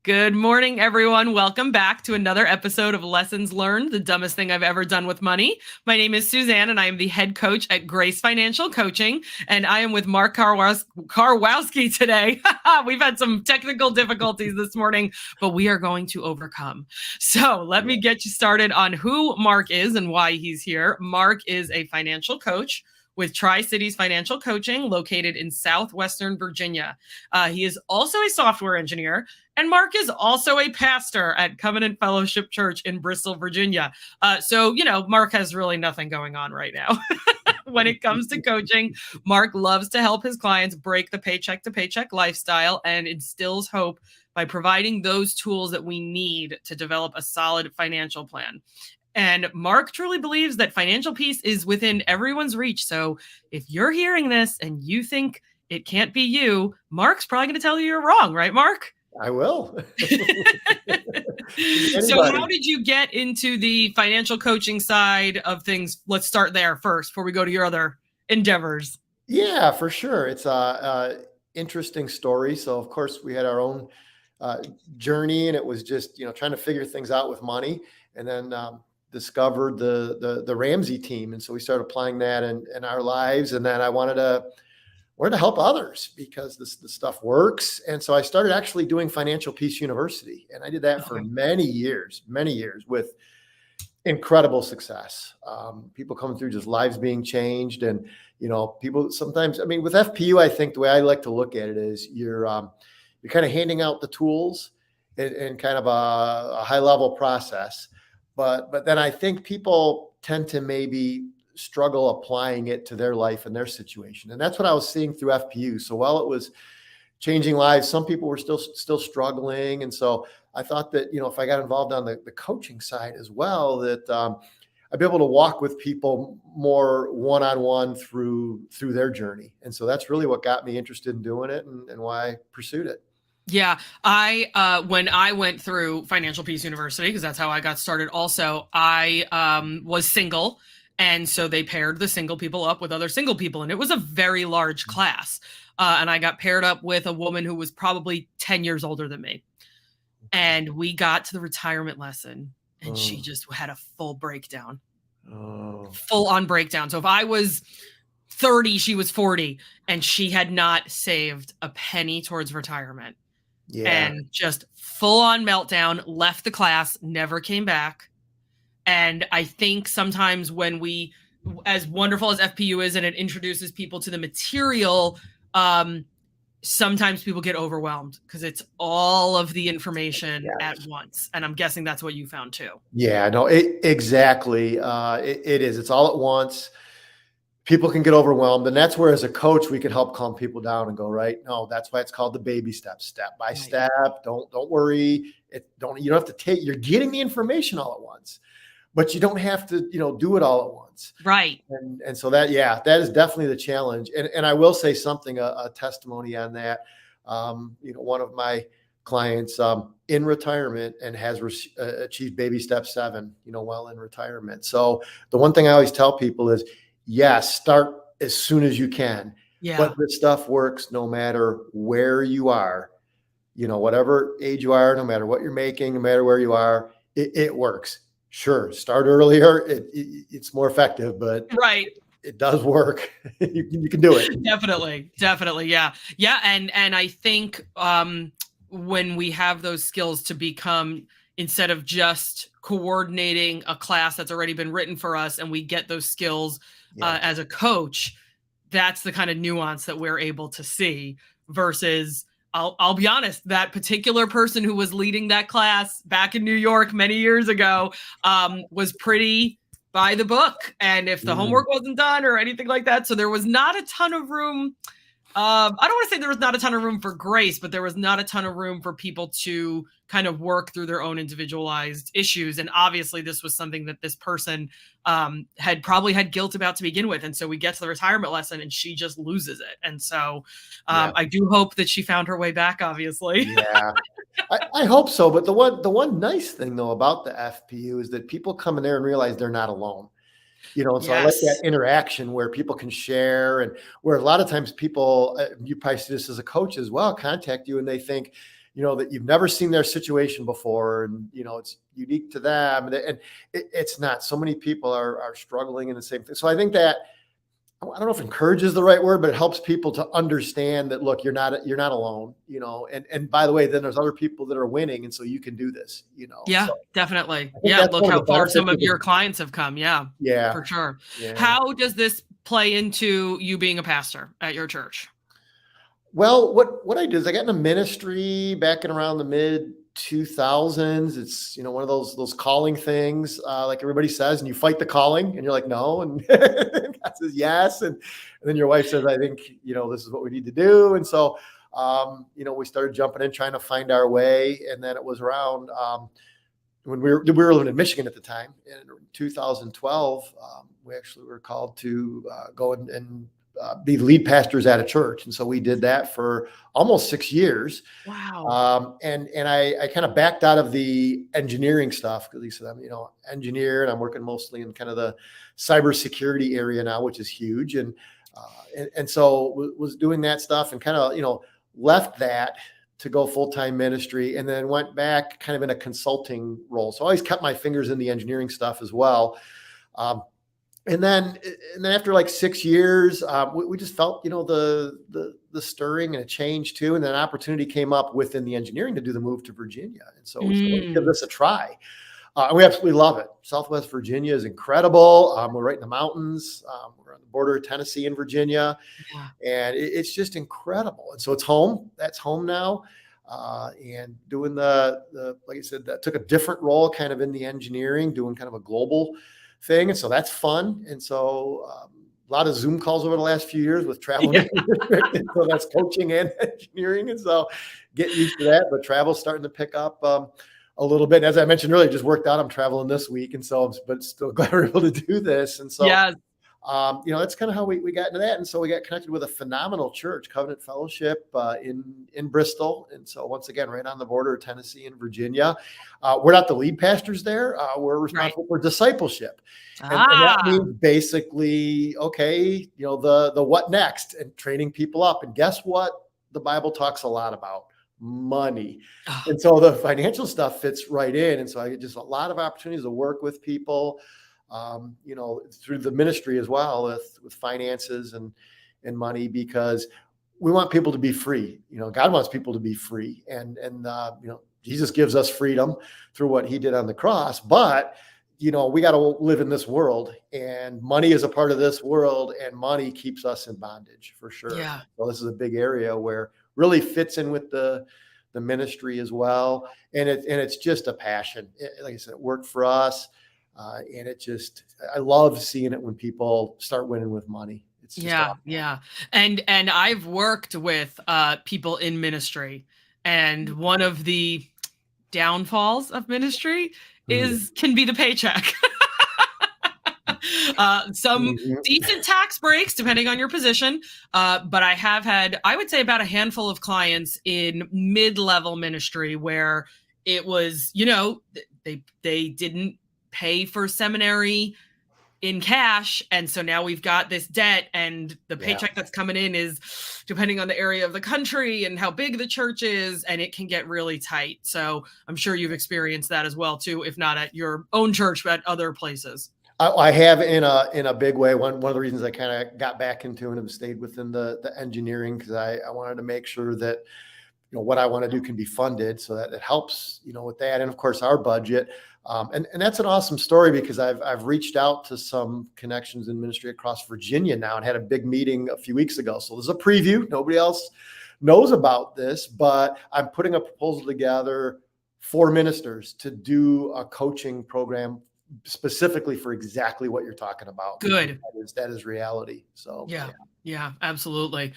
Good morning, everyone. Welcome back to another episode of Lessons Learned, the dumbest thing I've ever done with money. My name is Suzanne, and I am the head coach at Grace Financial Coaching, and I am with Mark Karwowski today. We've had some technical difficulties this morning, but we are going to overcome. So let me get you started on who Mark is and why he's here. Mark is a financial coach with Tri-Cities Financial Coaching, located in southwestern Virginia. He is also a software engineer, and Mark is also a pastor at Covenant Fellowship Church in Bristol, Virginia. So, Mark has really nothing going on right now. When it comes to coaching, Mark loves to help his clients break the paycheck-to-paycheck lifestyle and instills hope by providing those tools that we need to develop a solid financial plan. And Mark truly believes that financial peace is within everyone's reach. So if you're hearing this and you think it can't be you, Mark's probably going to tell you you're wrong, right, Mark? I will. So how did you get into the financial coaching side of things? Let's start there first before we go to your other endeavors. Yeah, for sure. It's a interesting story. So of course we had our own journey, and it was just, trying to figure things out with money, and then discovered the Ramsey team. And so we started applying that in our lives. And then I wanted to help others because this stuff works. And so I started actually doing Financial Peace University. And I did that for many years with incredible success. People coming through, just lives being changed. And, people sometimes, with FPU, I think the way I like to look at it is you're kind of handing out the tools in kind of a high level process. But then I think people tend to maybe struggle applying it to their life and their situation. And that's what I was seeing through FPU. So while it was changing lives, some people were still struggling. And so I thought that, if I got involved on the coaching side as well, that I'd be able to walk with people more one-on-one through their journey. And so that's really what got me interested in doing it and why I pursued it. Yeah, when I went through Financial Peace University, because that's how I got started also, I was single. And so they paired the single people up with other single people. And it was a very large class. And I got paired up with a woman who was probably 10 years older than me. And we got to the retirement lesson, and she just had a full breakdown, full on breakdown. So if I was 30, she was 40, and she had not saved a penny towards retirement. Yeah. And just full on meltdown, left the class, never came back. And I think sometimes when we, as wonderful as FPU is, and it introduces people to the material, sometimes people get overwhelmed because it's all of the information at once. And I'm guessing that's what you found too. Yeah, no, exactly. It is. It's all at once. People can get overwhelmed. And that's where, as a coach, we can help calm people down and go, right? No, that's why it's called the baby steps, step by step. Don't worry. You don't have to take, you're getting the information all at once, but you don't have to, do it all at once. Right. And so that is definitely the challenge. And I will say something, a testimony on that. One of my clients in retirement and has achieved baby step 7, while in retirement. So the one thing I always tell people is, yes, start as soon as you can. Yeah. But this stuff works no matter where you are, whatever age you are, no matter what you're making, no matter where you are, it works. Sure, start earlier. It's more effective, but right, it does work. you can do it. Definitely. Yeah. And I think when we have those skills to become, instead of just coordinating a class that's already been written for us, and we get those skills as a coach, that's the kind of nuance that we're able to see versus, I'll be honest, that particular person who was leading that class back in New York many years ago was pretty by the book. And if the homework wasn't done or anything like that, so there was not a ton of room. I don't want to say there was not a ton of room for grace, but there was not a ton of room for people to kind of work through their own individualized issues. And obviously this was something that this person had probably had guilt about to begin with. And so we get to the retirement lesson and she just loses it. And so I do hope that she found her way back, obviously. Yeah, I hope so. But the one nice thing though about the FPU is that people come in there and realize they're not alone. And so I like that interaction where people can share, and where a lot of times people, you probably see this as a coach as well, contact you and they think, that you've never seen their situation before, and it's unique to them, and it's not. So many people are struggling in the same thing. So I think that, I don't know if encourage is the right word, but it helps people to understand that, look, you're not alone, and by the way, then there's other people that are winning, and so you can do this. Yeah, So definitely. I think Yeah, that's look one of how the far benefits some of of your clients have come. Yeah, yeah, for sure. yeah. How does this play into you being a pastor at your church? Well, what I did is I got into ministry back in around the mid 2000s. It's one of those calling things, like everybody says, and you fight the calling, and you're like, no, and God says yes, and then your wife says, I think this is what we need to do, and so we started jumping in, trying to find our way, and then it was around when we were living in Michigan at the time, in 2012, we actually were called to go and be lead pastors at a church, and so we did that for almost 6 years. Wow. And I kind of backed out of the engineering stuff, because Lisa, I'm engineer, and I'm working mostly in kind of the cybersecurity area now, which is huge, and so was doing that stuff, and kind of left that to go full-time ministry, and then went back kind of in a consulting role. So I always kept my fingers in the engineering stuff as well. Um, and then after like 6 years, we just felt, the stirring and a change too. And then an opportunity came up within the engineering to do the move to Virginia. And so we said, let's give this a try. And we absolutely love it. Southwest Virginia is incredible. We're right in the mountains. We're on the border of Tennessee and Virginia. Yeah. And it's just incredible. And so it's home. That's home now. And doing the like I said, that took a different role kind of in the engineering, doing kind of a global thing. And so that's fun. And so a lot of Zoom calls over the last few years with travel. Yeah. And so that's coaching and engineering. And so get used to that. But travel's starting to pick up a little bit. And as I mentioned earlier, just worked out. I'm traveling this week. And so, but still glad we're able to do this. And so, Yes. that's kind of how we got into that. And so we got connected with a phenomenal church, Covenant Fellowship, in Bristol. And so once again, right on the border of Tennessee and Virginia. We're not the lead pastors there. We're responsible for discipleship. And that means basically, okay, the what next, and training people up. And guess what? The Bible talks a lot about money. And so the financial stuff fits right in. And so I get just a lot of opportunities to work with people, through the ministry as well, with finances and money, because we want people to be free. God wants people to be free, and Jesus gives us freedom through what he did on the cross. But we got to live in this world, and money is a part of this world, and money keeps us in bondage for sure. Yeah. So this is a big area where really fits in with the ministry as well, and it's just a passion. Like I said, it worked for us. And I love seeing it when people start winning with money. It's just awesome. Yeah. And I've worked with people in ministry, and one of the downfalls of ministry can be the paycheck. Some decent tax breaks depending on your position. But I have had, I would say, about a handful of clients in mid-level ministry where it was, they didn't pay for seminary in cash, and so now we've got this debt, and the paycheck that's coming in is depending on the area of the country and how big the church is, and it can get really tight. So I'm sure you've experienced that as well too, if not at your own church, but at other places. I have in a big way. One of the reasons I kind of got back into and have stayed within the engineering, because I wanted to make sure that what I want to do can be funded, so that it helps with that, and of course our budget. And that's an awesome story, because I've reached out to some connections in ministry across Virginia now, and had a big meeting a few weeks ago. So there's a preview. Nobody else knows about this, but I'm putting a proposal together for ministers to do a coaching program specifically for exactly what you're talking about. Good. That is reality. So yeah, absolutely.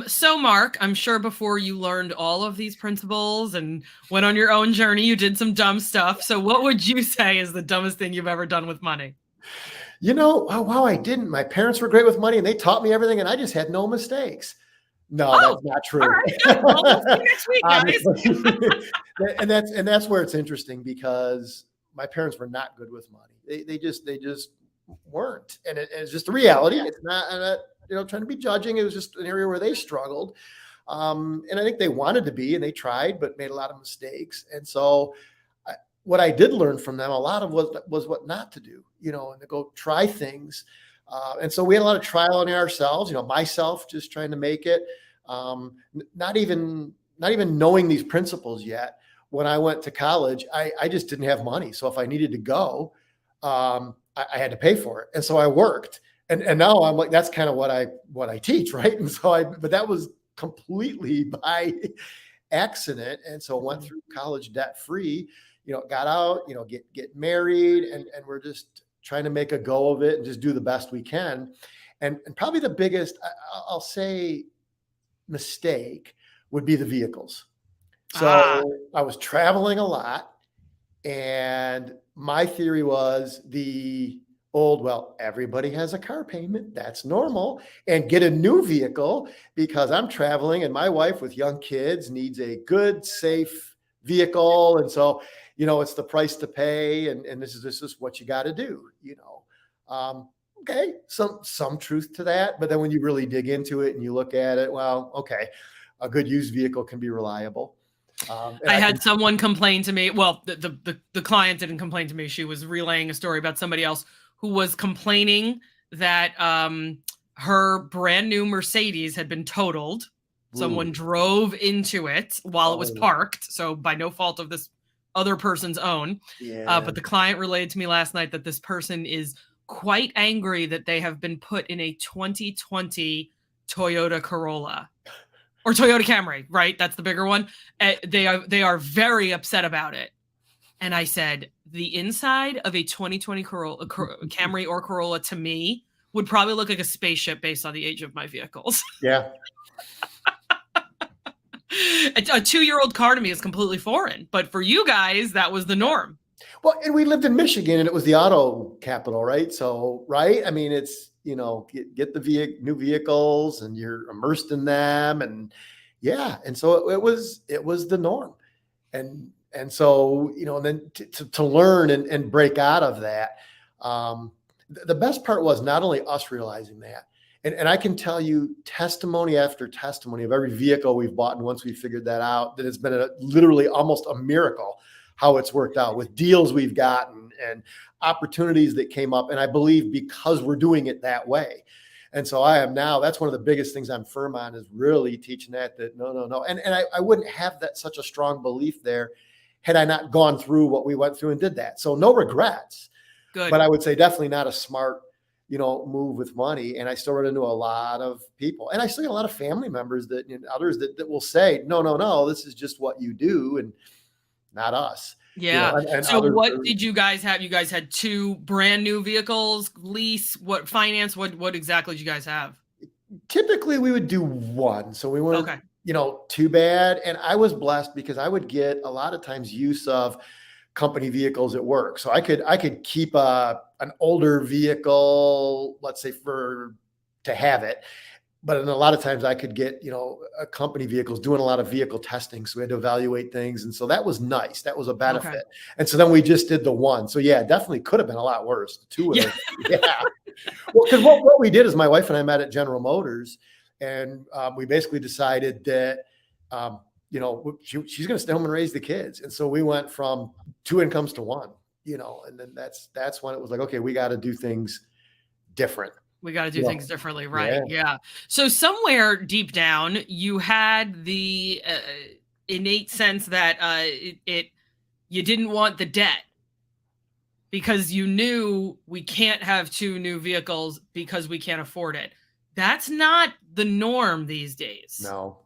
So Mark, I'm sure before you learned all of these principles and went on your own journey, you did some dumb stuff. So what would you say is the dumbest thing you've ever done with money? Wow, I didn't. My parents were great with money, and they taught me everything, and I just had no mistakes. No, that's not true. All right, good. Well, we'll see you next week, guys. and that's where it's interesting, because my parents were not good with money. They just weren't, and it's just the reality. It's not, trying to be judging. It was just an area where they struggled. And I think they wanted to be, and they tried, but made a lot of mistakes. And so what I did learn from them a lot of was what not to do, and to go try things. And so we had a lot of trial and error ourselves, myself just trying to make it, not even knowing these principles yet. When I went to college, I just didn't have money. So if I needed to go, I had to pay for it. And so I worked. And now I'm like, that's kind of what I teach. Right. And so but that was completely by accident. And so went through college debt free, got out, get married, and we're just trying to make a go of it and just do the best we can. And probably the biggest, I'll say, mistake would be the vehicles. So I was traveling a lot, and my theory was well, everybody has a car payment. That's normal. And get a new vehicle because I'm traveling and my wife with young kids needs a good, safe vehicle. And so, it's the price to pay. And this is what you got to do, okay. Some truth to that. But then when you really dig into it and you look at it, well, okay, a good used vehicle can be reliable. I had someone complain to me. Well, the client didn't complain to me. She was relaying a story about somebody else who was complaining that her brand new Mercedes had been totaled. Ooh. Someone drove into it while it was parked. So by no fault of this other person's own. Yeah. But the client relayed to me last night that this person is quite angry that they have been put in a 2020 Toyota Corolla. Or Toyota Camry, right? That's the bigger one. They are very upset about it. And I said, the inside of a 2020 Camry or Corolla to me would probably look like a spaceship based on the age of my vehicles. Yeah. A 2-year-old car to me is completely foreign, but for you guys, that was the norm. Well, and we lived in Michigan, and it was the auto capital, right? So, right? I mean, it's, get the new vehicles, and you're immersed in them, and yeah, and so it was the norm, and so and then to learn and break out of that. The best part was not only us realizing that, and I can tell you testimony after testimony of every vehicle we've bought, and once we figured that out, that it's been literally almost a miracle how it's worked out with deals we've gotten and opportunities that came up. And I believe because we're doing it that way. And so I am now, that's one of the biggest things I'm firm on, is really teaching that no. And I wouldn't have that such a strong belief there had I not gone through what we went through and did that. So no regrets. Good. But I would say definitely not a smart, move with money. And I still run into a lot of people, and I still get a lot of family members others that will say, no, this is just what you do. And not us. Yeah. And so what did you guys have? You guys had 2 brand new vehicles, lease, what finance, what exactly did you guys have? Typically we would do 1. So we weren't, too bad. And I was blessed because I would get a lot of times use of company vehicles at work. So I could keep an older vehicle, let's say to have it. But in a lot of times I could get, a company vehicles doing a lot of vehicle testing. So we had to evaluate things. And so that was nice. That was a benefit. Okay. And so then we just did the 1. So yeah, it definitely could have been a lot worse. The 2 would have, yeah. Well, because what we did is my wife and I met at General Motors, and we basically decided that, she's going to stay home and raise the kids. And so we went from 2 incomes to 1, and then that's when it was like, okay, we got to do things different. We got to do things differently. Right. Yeah. So somewhere deep down, you had the innate sense that you didn't want the debt because you knew we can't have 2 new vehicles because we can't afford it. That's not the norm these days. No.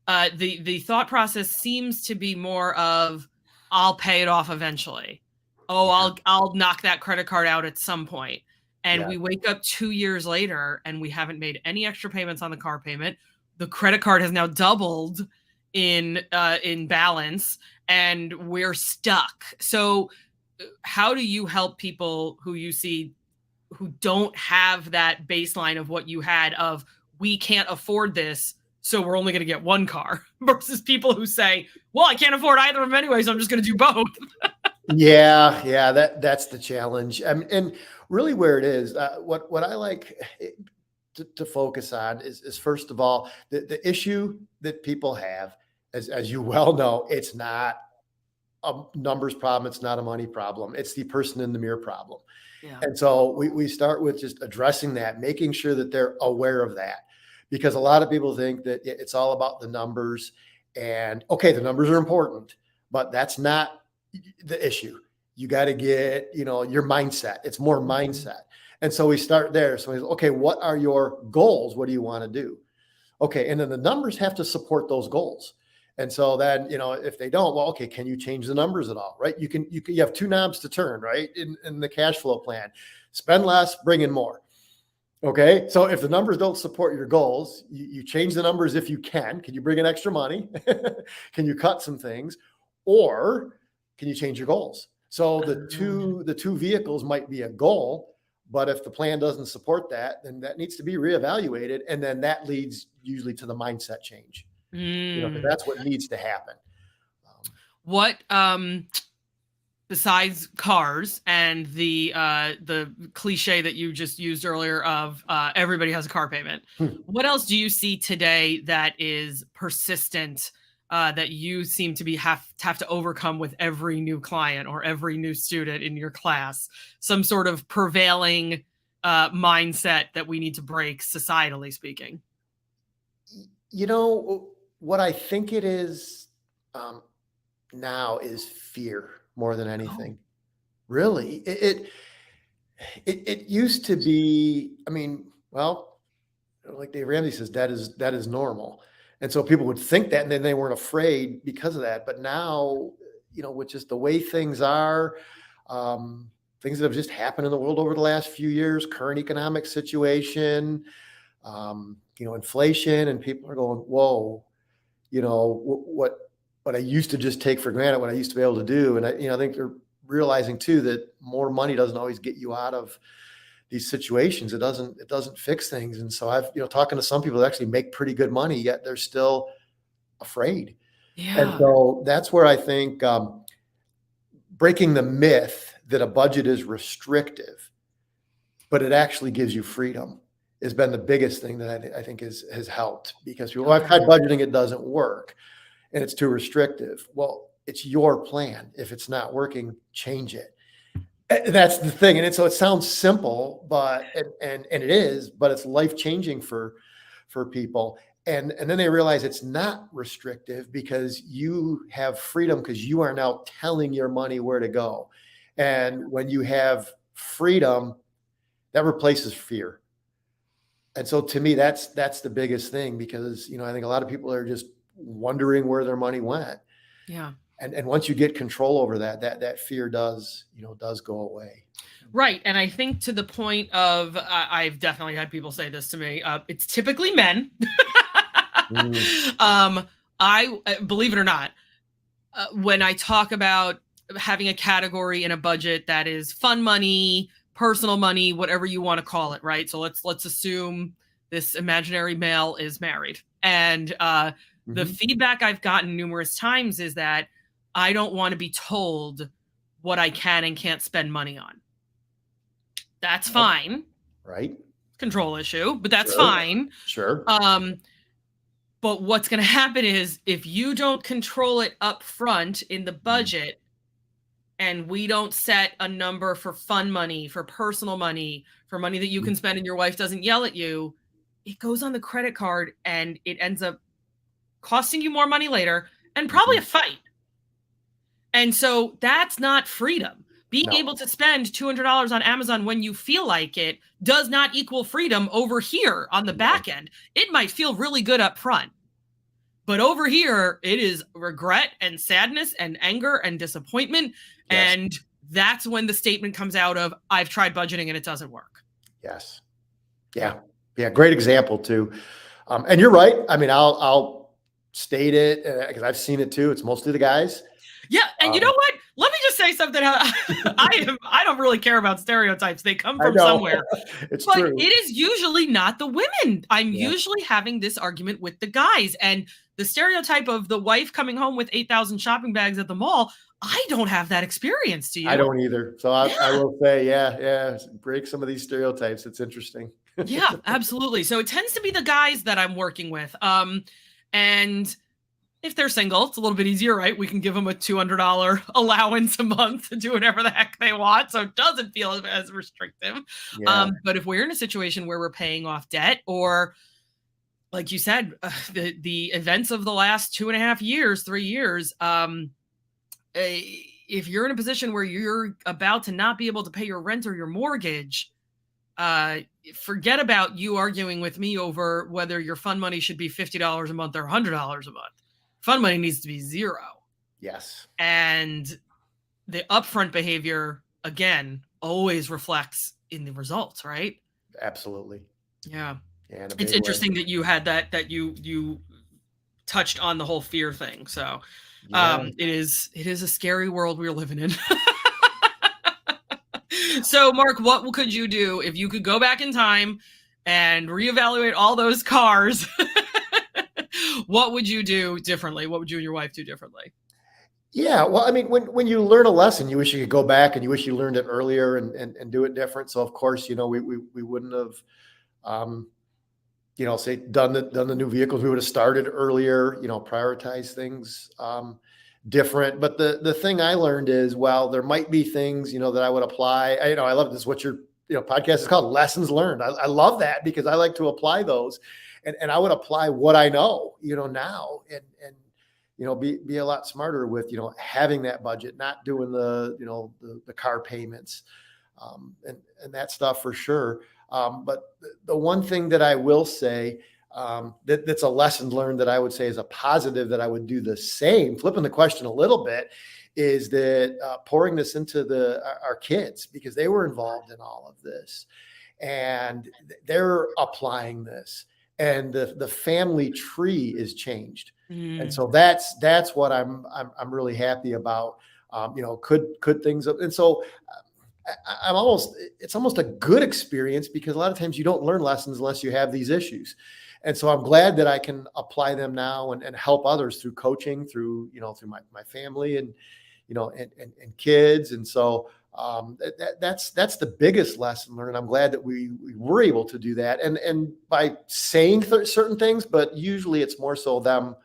The thought process seems to be more of, I'll pay it off eventually. Oh, I'll knock that credit card out at some point. And we wake up 2 years later and we haven't made any extra payments on the car payment. The credit card has now doubled in balance, and we're stuck. So how do you help people who you see who don't have that baseline of what you had of, we can't afford this, so we're only going to get 1 car, versus people who say, well, I can't afford either of them anyway, so I'm just going to do both? Yeah, that's the challenge. And really where it is, what I like, to focus on is first of all, the issue that people have, as you well know, it's not a numbers problem. It's not a money problem. It's the person in the mirror problem. Yeah. And so we start with just addressing that, making sure that they're aware of that, because a lot of people think that it's all about the numbers, and okay, the numbers are important, but that's not the issue. You got to get, your mindset. It's more mindset. And so we start there. So okay, what are your goals? What do you want to do? Okay. And then the numbers have to support those goals. And so then, if they don't, well, okay, can you change the numbers at all? Right. You have two knobs to turn, right? In the cash flow plan: spend less, bring in more. Okay. So if the numbers don't support your goals, you change the numbers. If you can you bring in extra money? Can you cut some things, or can you change your goals? So the two vehicles might be a goal, but if the plan doesn't support that, then that needs to be reevaluated. And then that leads usually to the mindset change. Because that's what needs to happen. What besides cars and the cliche that you just used earlier of everybody has a car payment, what else do you see today that is persistent, that you seem to have to overcome with every new client or every new student in your class? Some sort of prevailing mindset that we need to break, societally speaking. What I think it is now is fear more than anything. Really, it used to be. I mean, well, like Dave Ramsey says, that is normal, and so people would think that, and then they weren't afraid because of that. But now, with just the way things are, things that have just happened in the world over the last few years, current economic situation, inflation, and people are going, whoa. What I used to just take for granted, what I used to be able to do. And I think they're realizing too that more money doesn't always get you out of these situations. It doesn't fix things. And so I've, talking to some people that actually make pretty good money, yet they're still afraid. Yeah. And so that's where I think breaking the myth that a budget is restrictive, but it actually gives you freedom, has been the biggest thing that I think has helped, because people, I've tried budgeting, it doesn't work and it's too restrictive. Well, it's your plan. If it's not working, change it. And that's the thing. And so it sounds simple, but and it is, but it's life-changing for people. And then they realize it's not restrictive, because you have freedom, because you are now telling your money where to go. And when you have freedom, that replaces fear. And so to me, that's the biggest thing, because, I think a lot of people are just wondering where their money went. Yeah. And once you get control over that fear does go away. Right. And I think to the point of, I've definitely had people say this to me. It's typically men. I believe it or not, when I talk about having a category in a budget that is fun money, personal money, whatever you want to call it, right? So let's assume this imaginary male is married, and the feedback I've gotten numerous times is that I don't want to be told what I can and can't spend money on. That's fine, right? Control issue, but that's fine. Sure. But what's going to happen is, if you don't control it up front in the budget, and we don't set a number for fun money, for personal money, for money that you can spend and your wife doesn't yell at you, it goes on the credit card and it ends up costing you more money later, and probably a fight. And so that's not freedom. Being able to spend $200 on Amazon when you feel like it does not equal freedom over here on the back end. It might feel really good up front, but over here it is regret and sadness and anger and disappointment. Yes. And that's when the statement comes out of, I've tried budgeting and it doesn't work. Yes. Yeah. Yeah. Great example too. And you're right. I mean, I'll state it because I've seen it too. It's mostly the guys. Yeah. And you know what? Let me just say something. I don't really care about stereotypes. They come from somewhere. It's but true. It is usually not the women. I'm usually having this argument with the guys. And the stereotype of the wife coming home with 8,000 shopping bags at the mall, I don't have that experience. Do you? I don't either. So I will say, break some of these stereotypes. It's interesting. Yeah, absolutely. So it tends to be the guys that I'm working with. And if they're single, it's a little bit easier, right? We can give them a $200 allowance a month to do whatever the heck they want. So it doesn't feel as restrictive. Yeah, But if we're in a situation where we're paying off debt, or like you said, the events of the last 2.5 years, 3 years, if you're in a position where you're about to not be able to pay your rent or your mortgage, forget about you arguing with me over whether your fund money should be $50 a month or $100 a month. Fund money needs to be zero. yes, And the upfront behavior, again, always reflects in the results, right? absolutely. Yeah. Yeah, in a It's big way. interesting that you had that you touched on the whole fear thing. So Yeah. it is a scary world we're living in. So, Mark, what could you do if you could go back in time and reevaluate all those cars? What would you do differently? What would you and your wife do differently? Yeah, well, I mean, when you learn a lesson, you wish you could go back and you wish you learned it earlier and do it different. So of course, we wouldn't have, um, say done the new vehicles. We would have started earlier, prioritize things different. But the thing I learned is, well, there might be things, that I would apply. I love this. What your podcast is called, lessons learned. I love that because I like to apply those, and I would apply what I know, now, and be a lot smarter with, having that budget, not doing the car payments, and that stuff for sure. But the one thing that I will say, that's a lesson learned that I would say is a positive that I would do the same, flipping the question a little bit, is that pouring this into our kids, because they were involved in all of this and they're applying this, and the family tree is changed. And so that's what I'm really happy about. Could things, and so it's almost a good experience, because a lot of times you don't learn lessons unless you have these issues. And so I'm glad that I can apply them now and help others through coaching, through my family and, and kids. And so that's the biggest lesson learned. I'm glad that we were able to do that. And by saying certain things, but usually it's more so them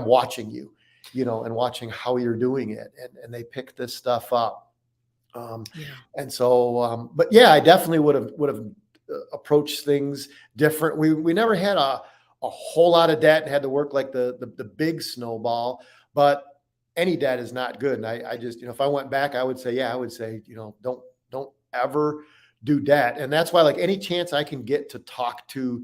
watching you, and watching how you're doing it. And they pick this stuff up. Yeah. And so, but yeah, I definitely would have approached things different. We never had a whole lot of debt and had to work like the big snowball, but any debt is not good. And I just, if I went back, I would say, don't ever do debt. And that's why, like, any chance I can get to talk to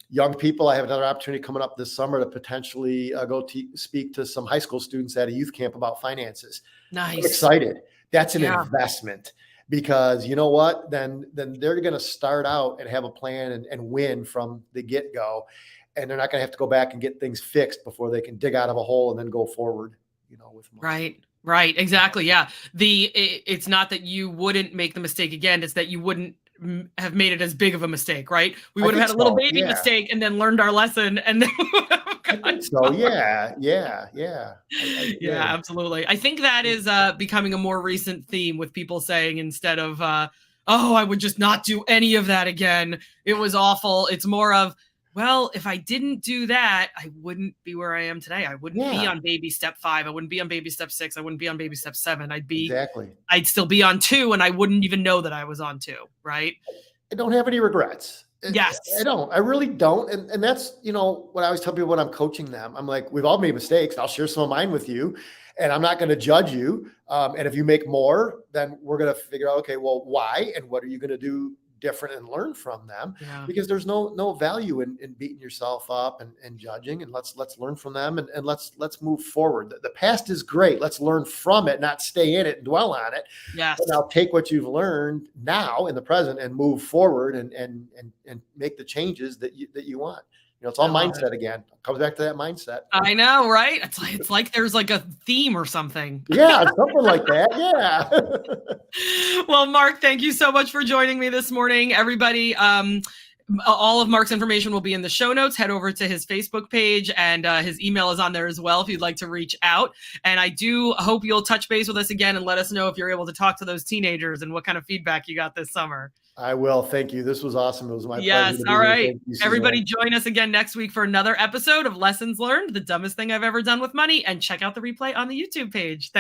young people, I have another opportunity coming up this summer to potentially go speak to some high school students at a youth camp about finances. Nice. I'm excited. That's an Yeah. investment, because you know what? Then they're going to start out and have a plan and win from the get-go. And they're not going to have to go back and get things fixed before they can dig out of a hole and then go forward, with money. Right. Exactly. Yeah. It's not that you wouldn't make the mistake again. It's that you wouldn't have made it as big of a mistake, right? We would have had a little baby mistake and then learned our lesson, and then so yeah. Yeah, absolutely. I think that is becoming a more recent theme, with people saying, instead of I would just not do any of that again, it was awful, it's more of, well, if I didn't do that, I wouldn't be where I am today. I wouldn't be on baby step 5. I wouldn't be on baby step 6. I wouldn't be on baby step 7. I'd still be on 2, and I wouldn't even know that I was on 2. Right. I don't have any regrets. Yes. I really don't. And that's, what I always tell people when I'm coaching them. I'm like, we've all made mistakes. I'll share some of mine with you, and I'm not going to judge you. And if you make more, then we're going to figure out, okay, well, why, and what are you going to do different and learn from them? Yeah. Because there's no value in beating yourself up and judging, and let's learn from them, and let's move forward. The past is great. Let's learn from it, not stay in it and dwell on it. Yes. But now take what you've learned now in the present and move forward and make the changes that you want. It's all mindset again. It comes back to that mindset. I know, right? It's like there's like a theme or something. Yeah, something like that. Yeah. Well, Mark, thank you so much for joining me this morning. Everybody, All of Mark's information will be in the show notes. Head over to his Facebook page, and his email is on there as well if you'd like to reach out. And I do hope you'll touch base with us again and let us know if you're able to talk to those teenagers and what kind of feedback you got this summer. I will. Thank you. This was awesome. It was my pleasure. Yes. To be All here. right. Thank you, Suzanne. Everybody join us again next week for another episode of Lessons Learned, the dumbest thing I've ever done with money, and check out the replay on the YouTube page. Thanks.